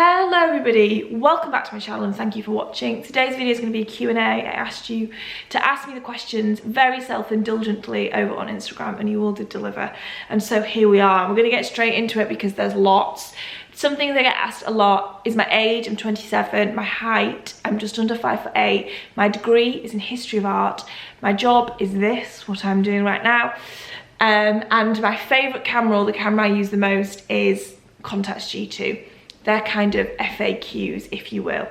Hello everybody, welcome back to my channel and thank you for watching. Today's video is going to be a Q&A. I asked you to ask me the questions very self-indulgently over on Instagram and you all did deliver. And so here we are. We're going to get straight into it because there's lots. Something that I get asked a lot is my age. I'm 27, my height, I'm just under 5'8". My degree is in history of art. My job is this, what I'm doing right now. And my favourite camera, or the camera I use the most, is Contax G2. They're kind of FAQs, if you will.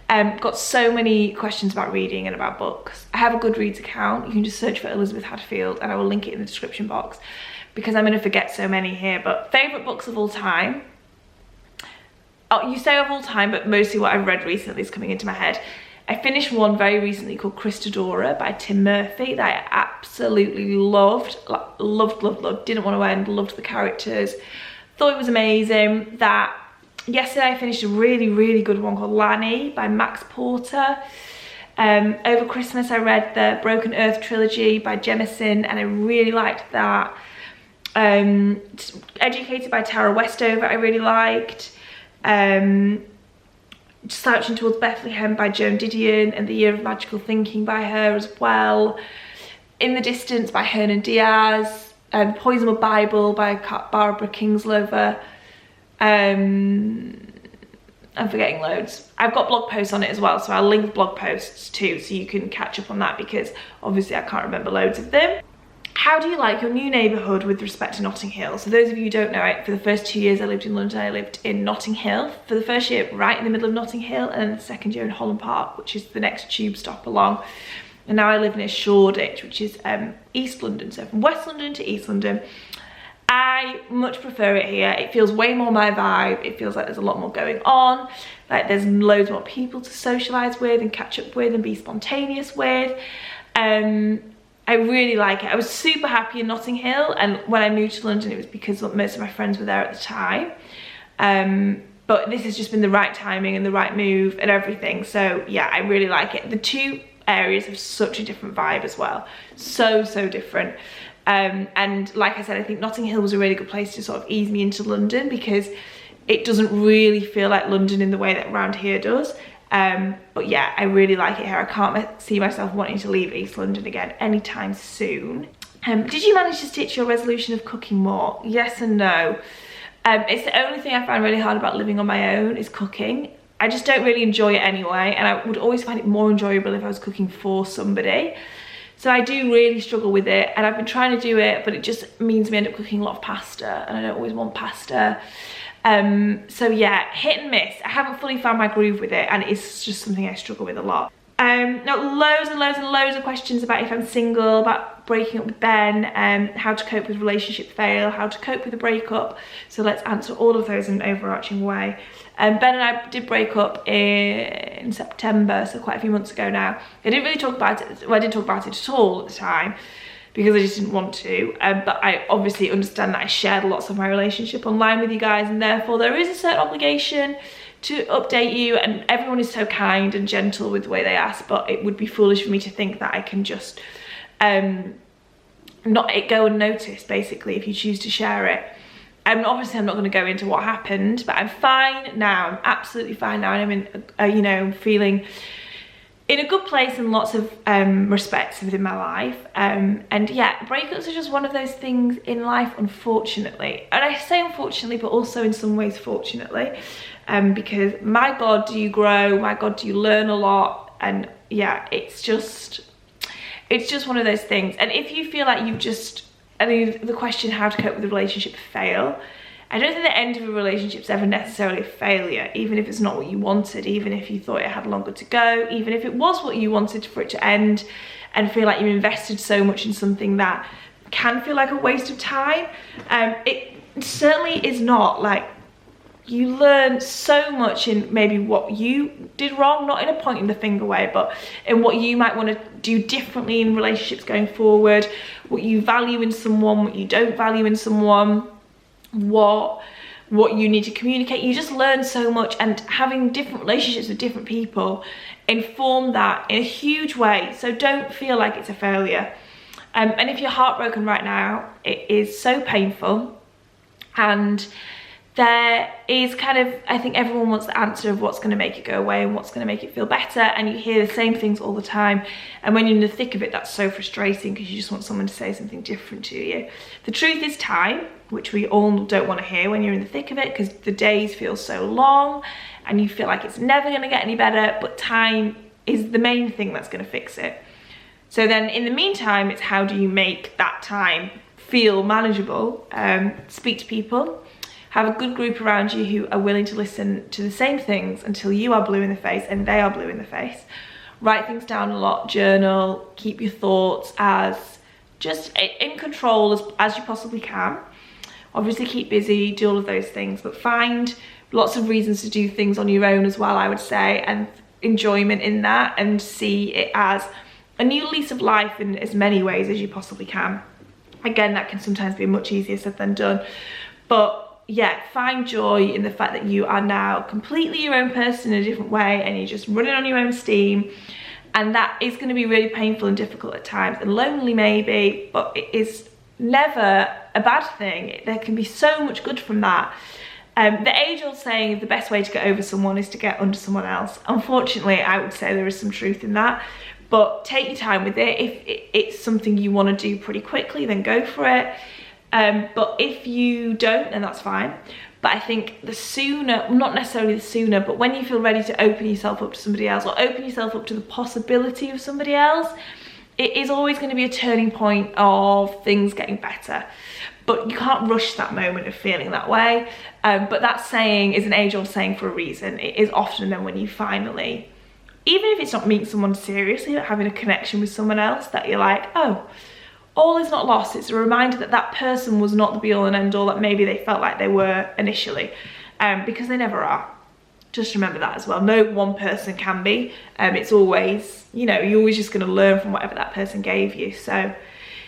Got so many questions about reading and about books. I have a Goodreads account. You can just search for Lizzy Hadfield and I will link it in the description box because I'm going to forget so many here. But favourite books of all time. Oh, you say of all time, but mostly what I've read recently is coming into my head. I finished one very recently called Christadora by Tim Murphy that I absolutely loved. Loved. Didn't want to end, loved the characters. Thought it was amazing. Yesterday I finished a really good one called Lanny by Max Porter. Over Christmas I read the Broken Earth trilogy by Jemison and I really liked that. Educated by Tara Westover I really liked. Slouching Towards Bethlehem by Joan Didion and The Year of Magical Thinking by her as well. In the Distance by Hernan Diaz. Poisonable Bible by Barbara Kingslover. I'm forgetting loads. I've got blog posts on it as well, so I'll link blog posts too so you can catch up on that because obviously I can't remember loads of them. How do you like your new neighbourhood with respect to Notting Hill? So those of you who don't know, for the first 2 years I lived in London, I lived in Notting Hill. For the first year right in the middle of Notting Hill and then the second year in Holland Park, which is the next tube stop along. And now I live near Shoreditch, which is East London, so from West London to East London. I much prefer it here. It feels way more my vibe. It feels like there's a lot more going on. Like there's loads more people to socialise with and catch up with and be spontaneous with. I really like it. I was super happy in Notting Hill, and when I moved to London it was because most of my friends were there at the time. But this has just been the right timing and the right move and everything. So yeah, I really like it. The two areas have such a different vibe as well. So different. And like I said, I think Notting Hill was a really good place to sort of ease me into London because it doesn't really feel like London in the way that around here does. But yeah, I really like it here. I can't see myself wanting to leave East London again anytime soon. Did you manage to stitch your resolution of cooking more? Yes and no. It's the only thing I find really hard about living on my own is cooking. I just don't really enjoy it anyway, and I would always find it more enjoyable if I was cooking for somebody. So I do really struggle with it, and I've been trying to do it, but it just means we end up cooking a lot of pasta, and I don't always want pasta. So yeah, hit and miss. I haven't fully found my groove with it, and it's just something I struggle with a lot. Now loads of questions about if I'm single, about breaking up with Ben, how to cope with relationship fail, how to cope with a breakup. So let's answer all of those in an overarching way. Ben and I did break up in September, so quite a few months ago now. I didn't really talk about it, well, I didn't talk about it at all at the time because I just didn't want to, but I obviously understand that I shared lots of my relationship online with you guys, and therefore there is a certain obligation to update you, and everyone is so kind and gentle with the way they ask, but it would be foolish for me to think that I can just not go unnoticed basically if you choose to share it. Obviously I'm not going to go into what happened, but I'm fine now. I'm absolutely fine now, and I'm in, you know, feeling in a good place in lots of respects within my life. And yeah, breakups are just one of those things in life, unfortunately. And I say unfortunately, but also in some ways fortunately, because my God, do you grow? My God, do you learn a lot? And yeah, it's just one of those things. And if you feel like you've just, I mean, the question how to cope with a relationship fail, I don't think the end of a relationship is ever necessarily a failure, even if it's not what you wanted, even if you thought it had longer to go, even if it was what you wanted for it to end and feel like you invested so much in something that can feel like a waste of time. It certainly is not. Like, you learn so much in maybe what you did wrong, not in a pointing the finger way, but in what you might want to do differently in relationships going forward, what you value in someone, what you don't value in someone, what you need to communicate. You just learn so much, and having different relationships with different people inform that in a huge way. So don't feel like it's a failure. And if you're heartbroken right now, it is so painful, and there is kind of, I think everyone wants the answer of what's going to make it go away and what's going to make it feel better, and you hear the same things all the time, and when you're in the thick of it, that's so frustrating because you just want someone to say something different to you. The truth is time, which we all don't want to hear when you're in the thick of it, because the days feel so long and you feel like it's never going to get any better, but time is the main thing that's going to fix it. So then in the meantime, it's how do you make that time feel manageable? Speak to people. Have a good group around you who are willing to listen to the same things until you are blue in the face and they are blue in the face. Write things down a lot, journal, keep your thoughts as just in control as you possibly can. Obviously keep busy, do all of those things, but find lots of reasons to do things on your own as well, I would say, and enjoyment in that, and see it as a new lease of life in as many ways as you possibly can. Again, that can sometimes be much easier said than done, but yeah, find joy in the fact that you are now completely your own person in a different way, and you're just running on your own steam, and that is going to be really painful and difficult at times and lonely maybe, but it is never a bad thing. There can be so much good from that. The age-old saying, the best way to get over someone is to get under someone else. Unfortunately, I would say there is some truth in that, but take your time with it. If it's something you want to do pretty quickly, then go for it. But if you don't, then that's fine. But I think the sooner, not necessarily the sooner, but when you feel ready to open yourself up to somebody else, or open yourself up to the possibility of somebody else, it is always going to be a turning point of things getting better. But you can't rush that moment of feeling that way. But that saying is an age-old saying for a reason. It is often then when you finally, even if it's not meeting someone seriously, but having a connection with someone else, that you're like, oh, all is not lost. It's a reminder that that person was not the be all and end all that maybe they felt like they were initially, because they never are. Just remember that as well. No one person can be. It's always, you know, you're always just going to learn from whatever that person gave you. So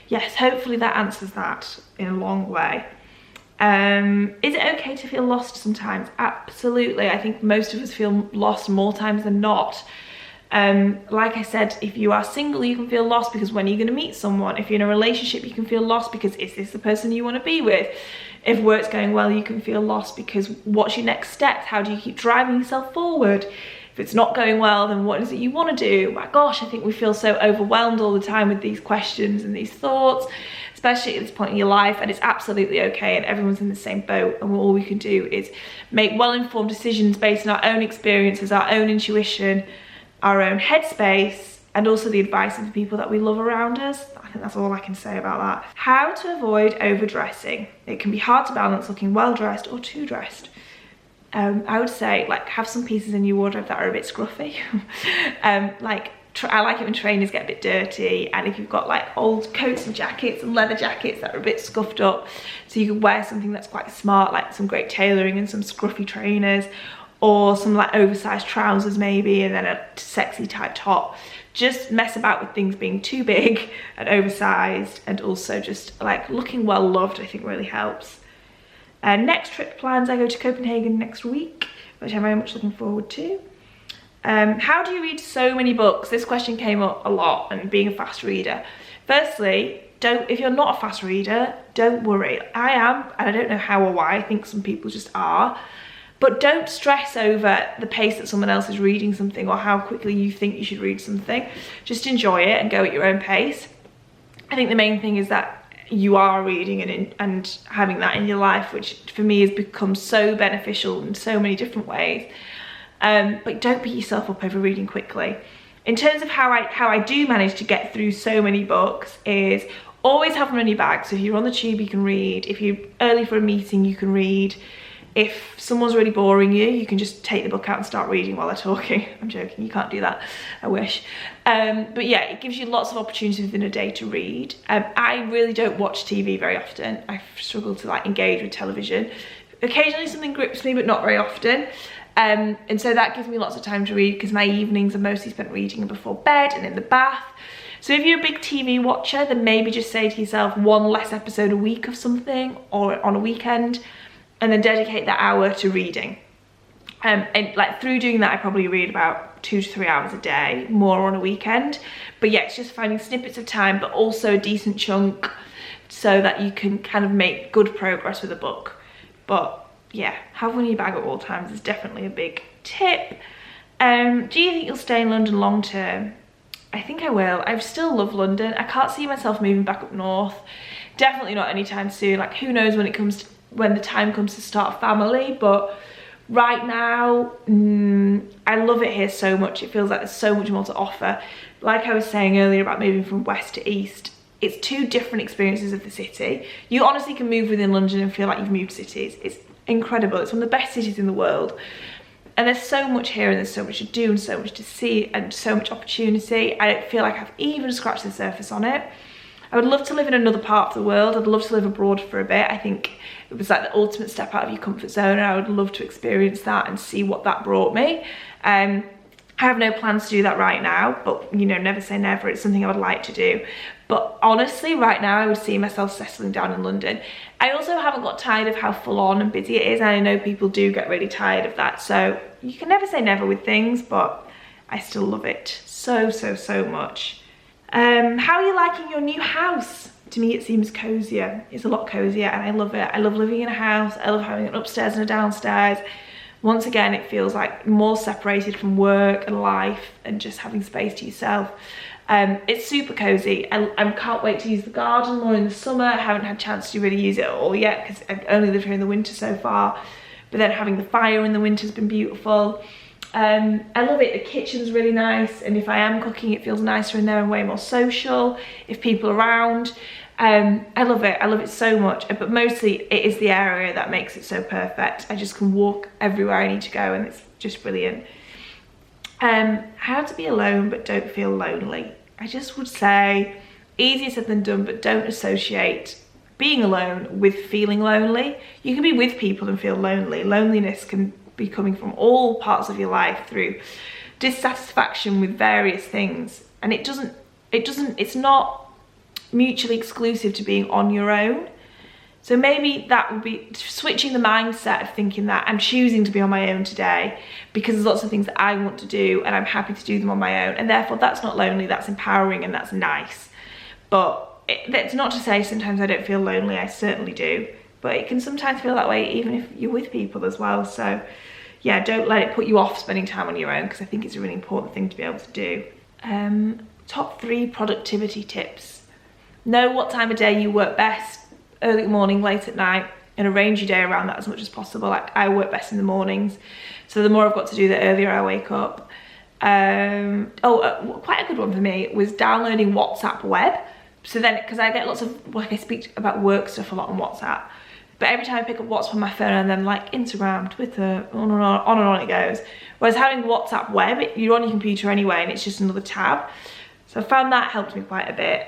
yes, hopefully that answers that in a long way. Is it okay to feel lost sometimes? Absolutely. I think most of us feel lost more times than not. Like I said, if you are single, you can feel lost because when are you going to meet someone? If you're in a relationship, you can feel lost because is this the person you want to be with? If work's going well, you can feel lost because what's your next step? How do you keep driving yourself forward? If it's not going well, then what is it you want to do? My gosh, I think we feel so overwhelmed all the time with these questions and these thoughts, especially at this point in your life, and it's absolutely okay, and everyone's in the same boat, and all we can do is make well-informed decisions based on our own experiences, our own intuition, our own headspace, and also the advice of the people that we love around us. I think that's all I can say about that. How to avoid overdressing. It can be hard to balance looking well dressed or too dressed. I would say, like, have some pieces in your wardrobe that are a bit scruffy. I like it when trainers get a bit dirty, and if you've got like old coats and jackets and leather jackets that are a bit scuffed up, so you can wear something that's quite smart, like some great tailoring and some scruffy trainers, or some like oversized trousers maybe, and then a sexy tight top. Just mess about with things being too big and oversized, and also just like looking well loved, I think really helps. Next trip plans, I go to Copenhagen next week, which I'm very much looking forward to. How do you read so many books? This question came up a lot, and being a fast reader. Firstly, if you're not a fast reader, don't worry. I am, and I don't know how or why. I think some people just are. But don't stress over the pace that someone else is reading something or how quickly you think you should read something. Just enjoy it and go at your own pace. I think the main thing is that you are reading and having that in your life, which for me has become so beneficial in so many different ways. But don't beat yourself up over reading quickly. In terms of how I do manage to get through so many books is always have them in your bag. So if you're on the tube, you can read. If you're early for a meeting, you can read. If someone's really boring you, you can just take the book out and start reading while they're talking. I'm joking, you can't do that, I wish. But yeah, it gives you lots of opportunities within a day to read. I really don't watch TV very often. I struggle to like engage with television. Occasionally something grips me, but not very often. And so that gives me lots of time to read, because my evenings are mostly spent reading before bed and in the bath. So if you're a big TV watcher, then maybe just say to yourself one less episode a week of something, or on a weekend, and then dedicate that hour to reading. And like through doing that, I probably read about 2 to 3 hours a day, more on a weekend. But yeah, it's just finding snippets of time, but also a decent chunk, so that you can kind of make good progress with a book. But yeah, have one in your bag at all times is definitely a big tip. Do you think you'll stay in London long term? I think I will. I still love London. I can't see myself moving back up north. Definitely not anytime soon. Like, who knows when the time comes to start a family, but right now, I love it here so much. It feels like there's so much more to offer. Like I was saying earlier about moving from west to east, it's two different experiences of the city. You honestly can move within London and feel like you've moved cities. It's incredible. It's one of the best cities in the world. And there's so much here, and there's so much to do and so much to see and so much opportunity. I don't feel like I've even scratched the surface on it. I would love to live in another part of the world. I'd love to live abroad for a bit. I think it was like the ultimate step out of your comfort zone, and I would love to experience that and see what that brought me. I have no plans to do that right now, but you know, never say never. It's something I would like to do. But honestly, right now I would see myself settling down in London. I also haven't got tired of how full on and busy it is, and I know people do get really tired of that. So you can never say never with things, but I still love it so, so, so much. How are you liking your new house? To me, it seems cozier. It's a lot cozier, and I love it. I love living in a house. I love having an upstairs and a downstairs. Once again, it feels like more separated from work and life and just having space to yourself. It's super cozy. I can't wait to use the garden more in the summer. I haven't had a chance to really use it all yet because I've only lived here in the winter so far. But then having the fire in the winter has been beautiful. I love it. The kitchen's really nice, and if I am cooking, it feels nicer in there and way more social if people are around. I love it. I love it so much, but mostly it is the area that makes it so perfect. I just can walk everywhere I need to go, and it's just brilliant. How to be alone but don't feel lonely. I just would say easier said than done, but don't associate being alone with feeling lonely. You can be with people and feel lonely. Loneliness can be coming from all parts of your life through dissatisfaction with various things, and it's not mutually exclusive to being on your own. So maybe that would be switching the mindset of thinking that I'm choosing to be on my own today because there's lots of things that I want to do and I'm happy to do them on my own, and therefore that's not lonely, that's empowering and that's nice. But that's not to say sometimes I don't feel lonely, I certainly do, but it can sometimes feel that way even if you're with people as well. So yeah, don't let it put you off spending time on your own, because I think it's a really important thing to be able to do. Top 3 productivity tips. Know what time of day you work best, early morning, late at night, and arrange your day around that as much as possible. Like, I work best in the mornings, so the more I've got to do, the earlier I wake up. Quite a good one for me was downloading WhatsApp web. So then, because I get lots of, like, I speak about work stuff a lot on WhatsApp, but every time I pick up WhatsApp on my phone, and then like Instagram, Twitter, on and on it goes. Whereas having WhatsApp web, you're on your computer anyway, and it's just another tab. So I found that helped me quite a bit.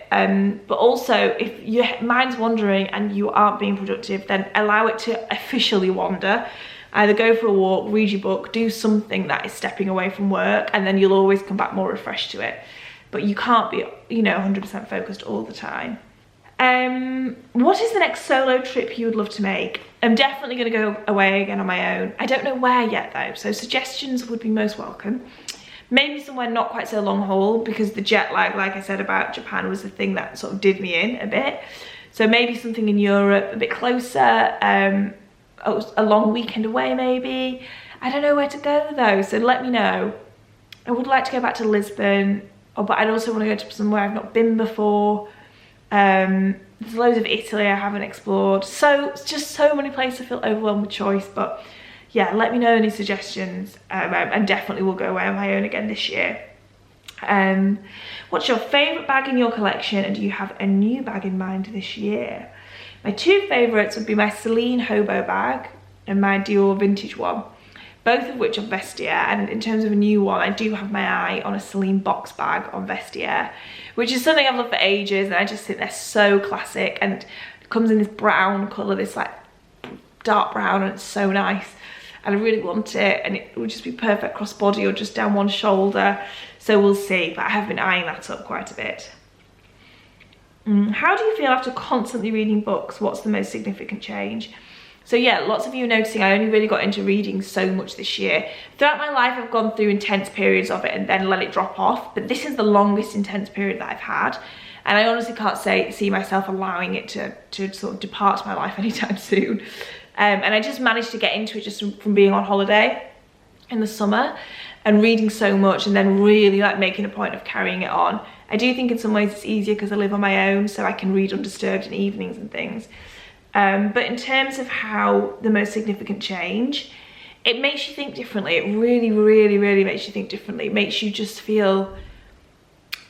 But also, if your mind's wandering and you aren't being productive, then allow it to officially wander. Either go for a walk, read your book, do something that is stepping away from work, and then you'll always come back more refreshed to it. But you can't be, 100% focused all the time. What is the next solo trip you would love to make? I'm definitely going to go away again on my own. I don't know where yet though, so suggestions would be most welcome. Maybe somewhere not quite so long haul, because the jet lag, like I said about Japan, was the thing that sort of did me in a bit. So maybe something in Europe, a bit closer, a long weekend away maybe. I don't know where to go though, so let me know. I would like to go back to Lisbon, but I'd also want to go to somewhere I've not been before. There's loads of Italy I haven't explored. So it's just so many places I feel overwhelmed with choice, but yeah, let me know any suggestions, and definitely will go away on my own again this year. What's your favourite bag in your collection, and do you have a new bag in mind this year? My 2 favourites would be my Celine Hobo bag and my Dior vintage one, both of which are Vestiaire. And in terms of a new one, I do have my eye on a Celine box bag on Vestiaire, which is something I've loved for ages, and I just think they're so classic, and it comes in this brown colour, this like dark brown, and it's so nice. And I really want it, and it would just be perfect crossbody or just down one shoulder. So we'll see, but I have been eyeing that up quite a bit. How do you feel after constantly reading books? What's the most significant change? So yeah, lots of you are noticing I only really got into reading so much this year. Throughout my life, I've gone through intense periods of it and then let it drop off, but this is the longest intense period that I've had. And I honestly can't see myself allowing it to sort of depart my life anytime soon. And I just managed to get into it just from being on holiday in the summer and reading so much, and then really like making a point of carrying it on. I do think in some ways it's easier because I live on my own, so I can read undisturbed in evenings and things. But in terms of how the most significant change, it makes you think differently. It really, really, really makes you think differently. It makes you just feel,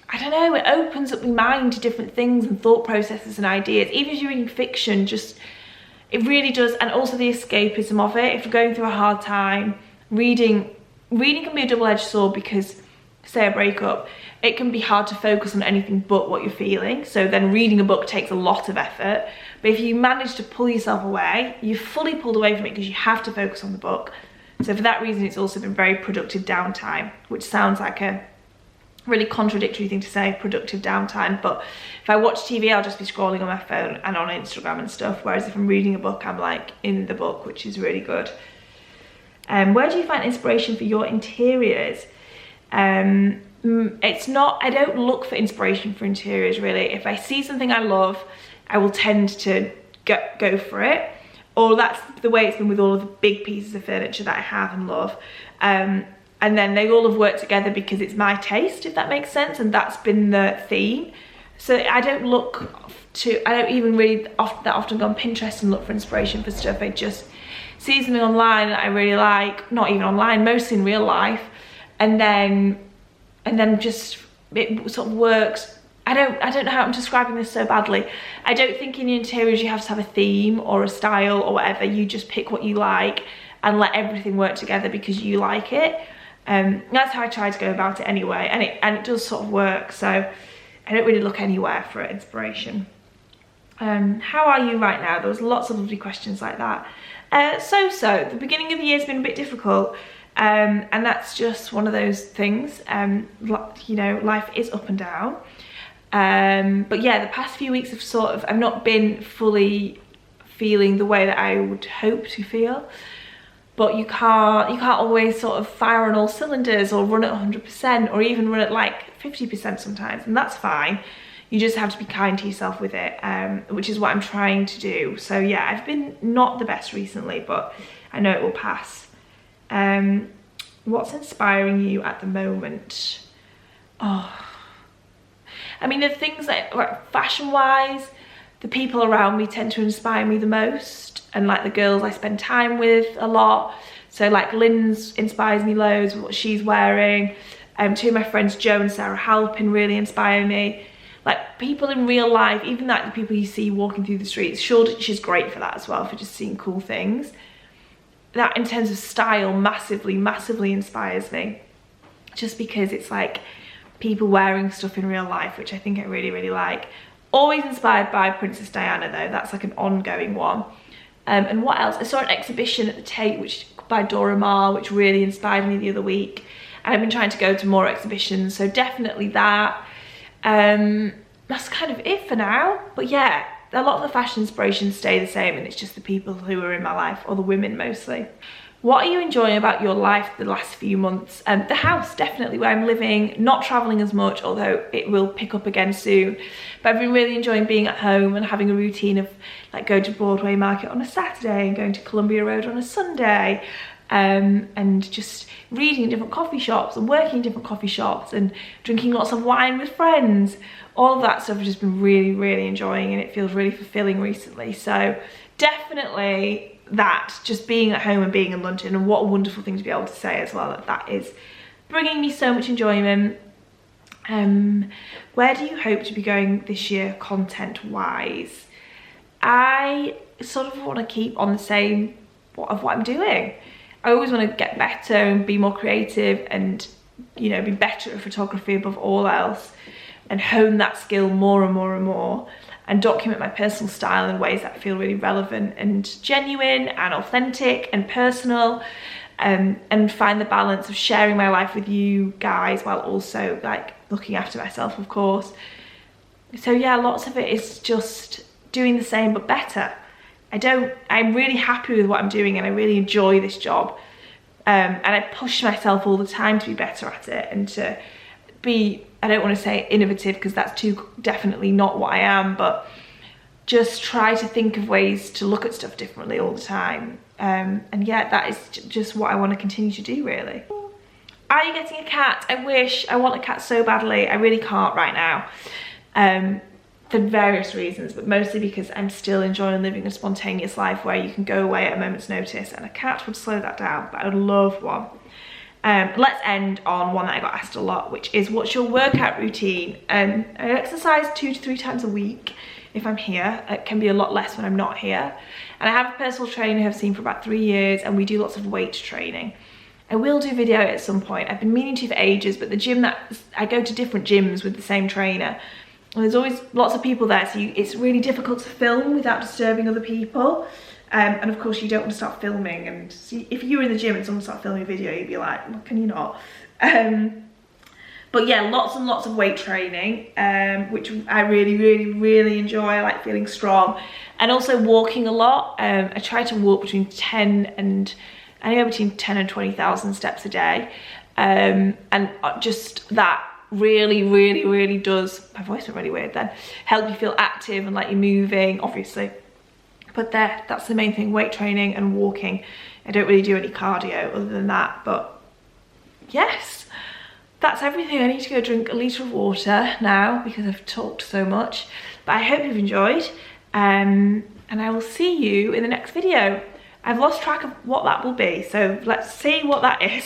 I don't know, it opens up your mind to different things and thought processes and ideas. Even if you're reading fiction, just, it really does. And also the escapism of it. If you're going through a hard time, reading can be a double-edged sword because, say a breakup, it can be hard to focus on anything but what you're feeling. So then reading a book takes a lot of effort. But if you manage to pull yourself away, you're fully pulled away from it because you have to focus on the book. So for that reason, it's also been very productive downtime, which sounds like a really contradictory thing to say, productive downtime. But if I watch TV, I'll just be scrolling on my phone and on Instagram and stuff. Whereas if I'm reading a book, I'm like in the book, which is really good. Where do you find inspiration for your interiors? It's not, I don't look for inspiration for interiors really. If I see something I love, I will tend to go for it. Or that's the way it's been with all of the big pieces of furniture that I have and love. And then they all have worked together because it's my taste, if that makes sense. And that's been the theme. So I don't even really that often go on Pinterest and look for inspiration for stuff. I just see something online that I really like, not even online, mostly in real life. And then just, it sort of works. I don't know how I'm describing this so badly. I don't think in your interiors you have to have a theme or a style or whatever. You just pick what you like and let everything work together because you like it. That's how I try to go about it anyway, and it does sort of work. So I don't really look anywhere for inspiration. How are you right now? There was lots of lovely questions like that. So the beginning of the year has been a bit difficult. And that's just one of those things. You know, life is up and down. But yeah, the past few weeks have I've not been fully feeling the way that I would hope to feel. But you can't always sort of fire on all cylinders or run at 100% or even run at like 50% sometimes, and that's fine. You just have to be kind to yourself with it, which is what I'm trying to do. So yeah, I've been not the best recently, but I know it will pass. What's inspiring you at the moment? Oh, I mean, the things that, like, fashion-wise, the people around me tend to inspire me the most, and like the girls I spend time with a lot. So like Lynn's inspires me loads with what she's wearing. Two of my friends, Jo and Sarah Halpin, really inspire me. Like people in real life, even like the people you see walking through the streets. She's great for that as well, for just seeing cool things. That in terms of style massively inspires me, just because it's like people wearing stuff in real life, which I think I really like. Always inspired by Princess Diana though, that's like an ongoing one. And what else? I saw an exhibition at the Tate by Dora Maar, which really inspired me the other week, and I've been trying to go to more exhibitions, so definitely that. That's kind of it for now, but yeah, a lot of the fashion inspirations stay the same, and it's just the people who are in my life, or the women mostly. What are you enjoying about your life the last few months? The house, definitely, where I'm living, not traveling as much, although it will pick up again soon. But I've been really enjoying being at home and having a routine of like going to Broadway Market on a Saturday and going to Columbia Road on a Sunday. And just reading in different coffee shops and working in different coffee shops and drinking lots of wine with friends. All of that stuff I've just been really enjoying, and it feels really fulfilling recently. So definitely that, just being at home and being in London, and what a wonderful thing to be able to say as well, that is bringing me so much enjoyment. Where do you hope to be going this year content wise? I sort of want to keep on the same of what I'm doing. I always want to get better and be more creative, and you know, be better at photography above all else, and hone that skill more and more, and document my personal style in ways that feel really relevant and genuine and authentic and personal, and find the balance of sharing my life with you guys while also like looking after myself, of course. So yeah, lots of it is just doing the same but better. I'm really happy with what I'm doing, and I really enjoy this job, and I push myself all the time to be better at it, and to be, I don't want to say innovative because that's too definitely not what I am, but just try to think of ways to look at stuff differently all the time. And yeah, that is just what I want to continue to do, really. Are you getting a cat? I wish. I want a cat so badly. I really can't right now. For various reasons, but mostly because I'm still enjoying living a spontaneous life where you can go away at a moment's notice, and a cat would slow that down, but I would love one. Let's end on one that I got asked a lot, which is, what's your workout routine? I exercise 2 to 3 times a week if I'm here. It can be a lot less when I'm not here. And I have a personal trainer who I've seen for about 3 years, and we do lots of weight training. I will do video at some point. I've been meaning to for ages, but the gym that I go to different gyms with the same trainer, and there's always lots of people there, so it's really difficult to film without disturbing other people. And of course you don't want to start filming, and see, if you were in the gym and someone started filming a video, you'd be like, well, can you not? But yeah, lots and lots of weight training, which I really enjoy. I like feeling strong, and also walking a lot. I try to walk between 10 and 20,000 steps a day, and just that really does, my voice went really weird then, help you feel active and like you're moving, obviously. But that's the main thing, weight training and walking. I don't really do any cardio other than that, but yes, that's everything. I need to go drink a litre of water now because I've talked so much. But I hope you've enjoyed, and I will see you in the next video. I've lost track of what that will be, so let's see what that is.